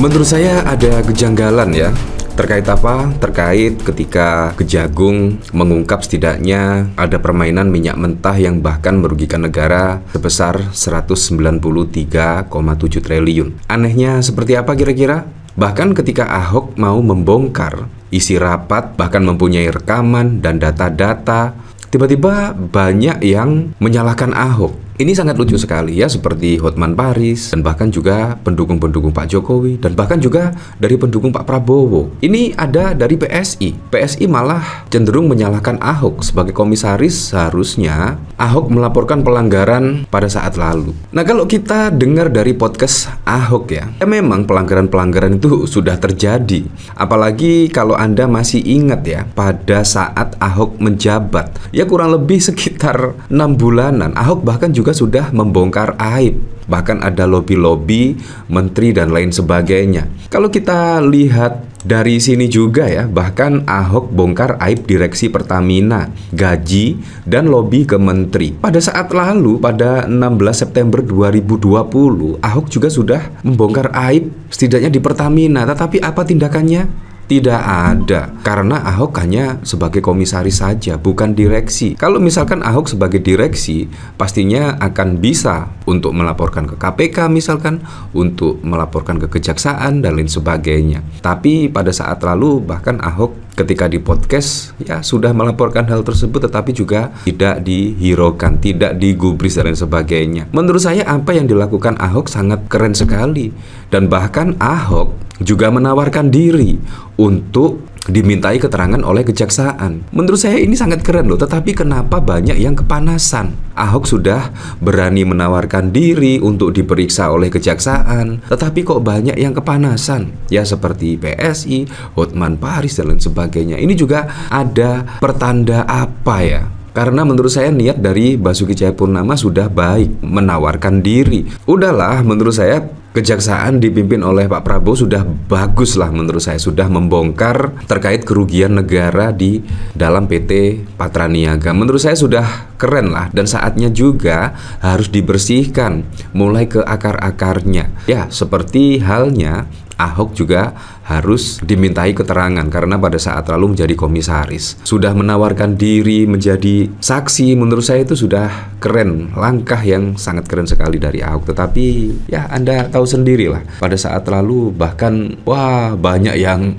Menurut saya ada kejanggalan ya. Terkait apa? Terkait ketika Kejagung mengungkap setidaknya ada permainan minyak mentah yang bahkan merugikan negara sebesar 193,7 triliun. Anehnya seperti apa kira-kira? Bahkan ketika Ahok mau membongkar isi rapat, bahkan mempunyai rekaman dan data-data, tiba-tiba banyak yang menyalahkan Ahok. Ini sangat lucu sekali ya, seperti Hotman Paris dan bahkan juga pendukung-pendukung Pak Jokowi dan bahkan juga dari pendukung Pak Prabowo. Ini ada dari PSI. PSI malah cenderung menyalahkan Ahok sebagai komisaris. Seharusnya Ahok melaporkan pelanggaran pada saat lalu. Nah, kalau kita dengar dari podcast Ahok ya memang pelanggaran-pelanggaran itu sudah terjadi. Apalagi kalau Anda masih ingat ya, pada saat Ahok menjabat ya kurang lebih sekitar 6 bulanan, Ahok bahkan juga sudah membongkar aib. Bahkan ada lobby-lobby menteri dan lain sebagainya. Kalau kita lihat dari sini juga ya, bahkan Ahok bongkar aib direksi Pertamina, gaji, dan lobby ke menteri. Pada saat lalu, pada 16 September 2020, Ahok juga sudah membongkar aib setidaknya di Pertamina. Tetapi apa tindakannya? Tidak ada, karena Ahok hanya sebagai komisaris saja, bukan direksi. Kalau misalkan Ahok sebagai direksi, pastinya akan bisa untuk melaporkan ke KPK misalkan, untuk melaporkan ke kejaksaan dan lain sebagainya. Tapi pada saat lalu bahkan Ahok ketika di podcast ya sudah melaporkan hal tersebut, tetapi juga tidak dihiraukan, tidak digubris dan lain sebagainya. Menurut saya apa yang dilakukan Ahok sangat keren sekali. Dan bahkan Ahok juga menawarkan diri untuk dimintai keterangan oleh kejaksaan. Menurut saya ini sangat keren loh. Tetapi kenapa banyak yang kepanasan? Ahok sudah berani menawarkan diri untuk diperiksa oleh kejaksaan, tetapi kok banyak yang kepanasan? Ya seperti PSI, Hotman Paris dan lain sebagainya. Ini juga ada pertanda apa ya? Karena menurut saya niat dari Basuki Cahayapurnama sudah baik, menawarkan diri. Udahlah, menurut saya kejaksaan dipimpin oleh Pak Prabowo sudah bagus lah, menurut saya sudah membongkar terkait kerugian negara di dalam PT Patraniaga. Menurut saya sudah keren lah, dan saatnya juga harus dibersihkan mulai ke akar-akarnya. Ya, seperti halnya Ahok juga harus dimintai keterangan karena pada saat lalu menjadi komisaris, sudah menawarkan diri menjadi saksi. Menurut saya itu sudah keren, langkah yang sangat keren sekali dari Ahok. Tetapi ya Anda tahu sendirilah, pada saat lalu bahkan wah banyak yang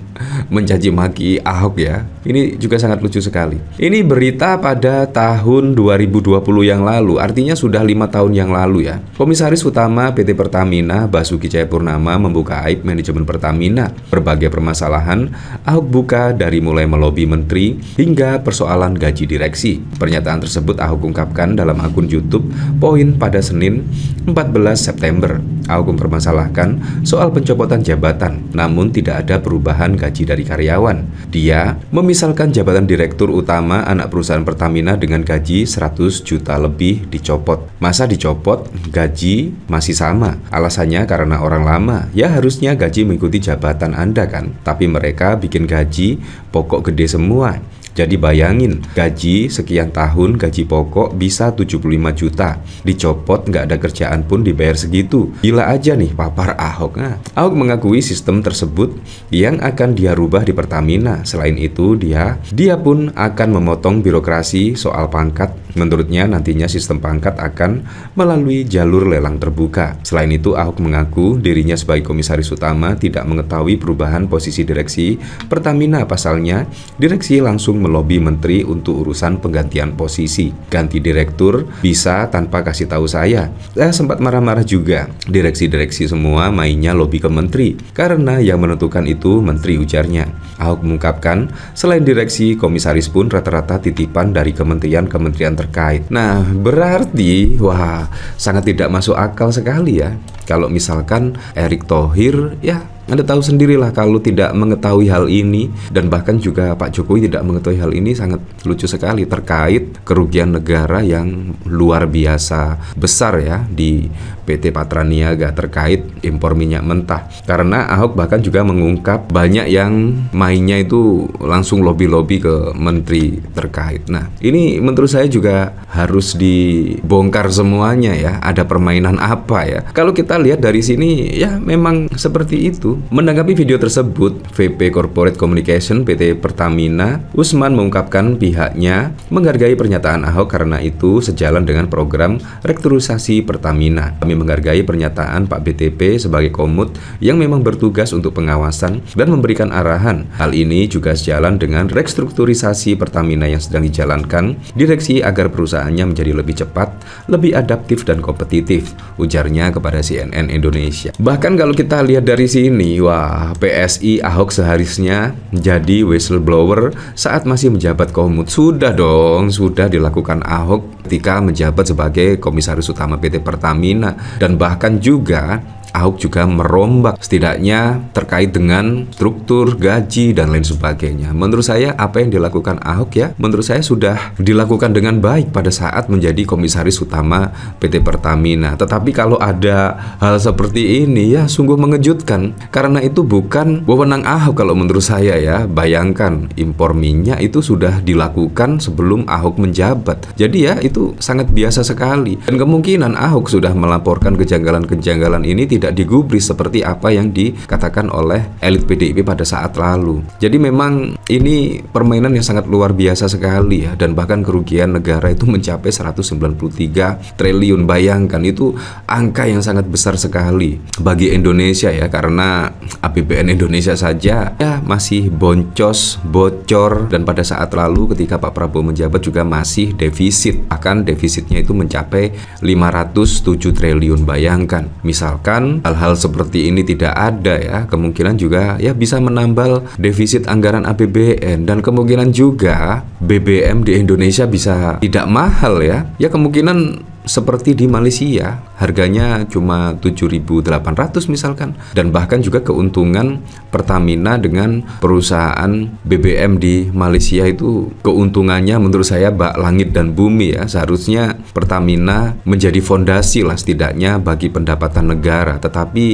mencaci maki Ahok ya. Ini juga sangat lucu sekali. Ini berita pada tahun 2020 yang lalu, artinya sudah 5 tahun yang lalu ya. Komisaris Utama PT Pertamina Basuki Cahayapurnama membuka aib manajemen Pertamina. Berbagai permasalahan Ahok buka, dari mulai melobi menteri hingga persoalan gaji direksi. Pernyataan tersebut Ahok ungkapkan dalam akun YouTube Poin pada Senin 14 September. Ahok mempermasalahkan soal pencopotan jabatan, namun tidak ada perubahan gaji dari karyawan. Dia memisalkan jabatan direktur utama anak perusahaan Pertamina dengan gaji 100 juta lebih dicopot. Masa dicopot, gaji masih sama? Alasannya karena orang lama. Ya harusnya gaji mengikuti jabatan Anda kan, tapi mereka bikin gaji pokok gede semua. Jadi bayangin, gaji sekian tahun, gaji pokok bisa 75 juta. Dicopot, nggak ada kerjaan pun dibayar segitu. Gila aja nih, papar Ahok. Nah, Ahok mengakui sistem tersebut yang akan dia rubah di Pertamina. Selain itu, dia pun akan memotong birokrasi soal pangkat. Menurutnya, nantinya sistem pangkat akan melalui jalur lelang terbuka. Selain itu, Ahok mengaku dirinya sebagai komisaris utama tidak mengetahui perubahan posisi direksi Pertamina. Pasalnya, direksi langsung melobi menteri untuk urusan penggantian posisi. Ganti direktur bisa tanpa kasih tahu saya. Saya sempat marah-marah juga. Direksi-direksi semua mainnya lobi ke menteri, karena yang menentukan itu menteri, ujarnya. Ahok mengungkapkan, selain direksi, komisaris pun rata-rata titipan dari kementerian-kementerian terkait. Nah, berarti wah, sangat tidak masuk akal sekali ya. Kalau misalkan Erick Thohir, ya Anda tahu sendirilah kalau tidak mengetahui hal ini, dan bahkan juga Pak Jokowi tidak mengetahui hal ini, sangat lucu sekali terkait kerugian negara yang luar biasa besar ya di PT Patra Niaga terkait impor minyak mentah. Karena Ahok bahkan juga mengungkap banyak yang mainnya itu langsung lobby-lobby ke menteri terkait. Nah, ini menurut saya juga harus dibongkar semuanya ya. Ada permainan apa ya? Kalau kita lihat dari sini ya memang seperti itu. Menanggapi video tersebut, VP Corporate Communication PT Pertamina, Usman mengungkapkan pihaknya menghargai pernyataan Ahok karena itu sejalan dengan program restrukturisasi Pertamina. Kami menghargai pernyataan Pak BTP sebagai komut yang memang bertugas untuk pengawasan dan memberikan arahan. Hal ini juga sejalan dengan restrukturisasi Pertamina yang sedang dijalankan direksi agar perusahaannya menjadi lebih cepat, lebih adaptif dan kompetitif, ujarnya kepada CNN Indonesia. Bahkan kalau kita lihat dari sini, wah, PSI Ahok seharusnya jadi whistleblower saat masih menjabat komut. Sudah dong, sudah dilakukan Ahok ketika menjabat sebagai Komisaris Utama PT Pertamina, dan bahkan juga Ahok juga merombak setidaknya terkait dengan struktur, gaji, dan lain sebagainya. Menurut saya apa yang dilakukan Ahok ya, menurut saya sudah dilakukan dengan baik pada saat menjadi Komisaris Utama PT Pertamina. Tetapi kalau ada hal seperti ini ya sungguh mengejutkan, karena itu bukan wewenang Ahok kalau menurut saya ya. Bayangkan impor minyak itu sudah dilakukan sebelum Ahok menjabat. Jadi ya itu sangat biasa sekali, dan kemungkinan Ahok sudah melaporkan kejanggalan-kejanggalan ini tidak digubris seperti apa yang dikatakan oleh elit PDIP pada saat lalu. Jadi memang ini permainan yang sangat luar biasa sekali ya, dan bahkan kerugian negara itu mencapai 193 triliun. Bayangkan, itu angka yang sangat besar sekali bagi Indonesia ya, karena APBN Indonesia saja ya masih boncos, bocor, dan pada saat lalu ketika Pak Prabowo menjabat juga masih defisit, bahkan defisitnya itu mencapai 507 triliun. Bayangkan, misalkan hal-hal seperti ini tidak ada ya, kemungkinan juga ya bisa menambal defisit anggaran APBN, dan kemungkinan juga BBM di Indonesia bisa tidak mahal ya. Ya kemungkinan seperti di Malaysia, harganya cuma 7.800 misalkan. Dan bahkan juga keuntungan Pertamina dengan perusahaan BBM di Malaysia itu keuntungannya menurut saya bak langit dan bumi ya. Seharusnya Pertamina menjadi fondasi lah setidaknya bagi pendapatan negara. Tetapi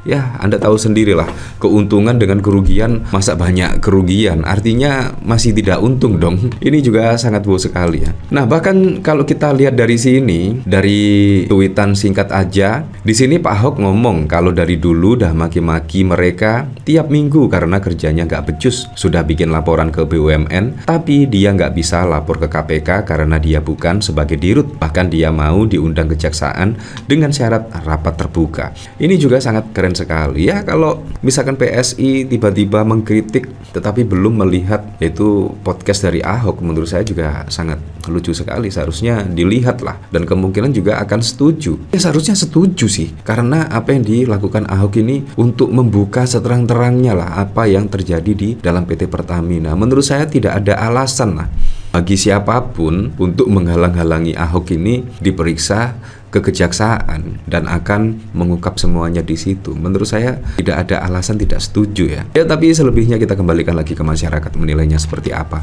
ya Anda tahu sendirilah, keuntungan dengan kerugian, masa banyak kerugian artinya masih tidak untung dong. Ini juga sangat wow sekali ya. Nah, bahkan kalau kita lihat dari sini, dari tweetan singkat aja, di sini Pak Ahok ngomong kalau dari dulu dah maki-maki mereka tiap minggu karena kerjanya nggak becus. Sudah bikin laporan ke BUMN, tapi dia nggak bisa lapor ke KPK karena dia bukan sebagai dirut. Bahkan dia mau diundang kejaksaan dengan syarat rapat terbuka. Ini juga sangat keren sekali ya. Kalau misalkan PSI tiba-tiba mengkritik tetapi belum melihat yaitu podcast dari Ahok, menurut saya juga sangat lucu sekali. Seharusnya dilihat lah, dan kemungkinan juga akan setuju ya, seharusnya setuju sih, karena apa yang dilakukan Ahok ini untuk membuka seterang-terangnya lah apa yang terjadi di dalam PT Pertamina. Menurut saya tidak ada alasan lah bagi siapapun untuk menghalang-halangi Ahok ini diperiksa ke kejaksaan dan akan mengungkap semuanya di situ. Menurut saya tidak ada alasan tidak setuju ya. Ya, tapi selebihnya kita kembalikan lagi ke masyarakat menilainya seperti apa.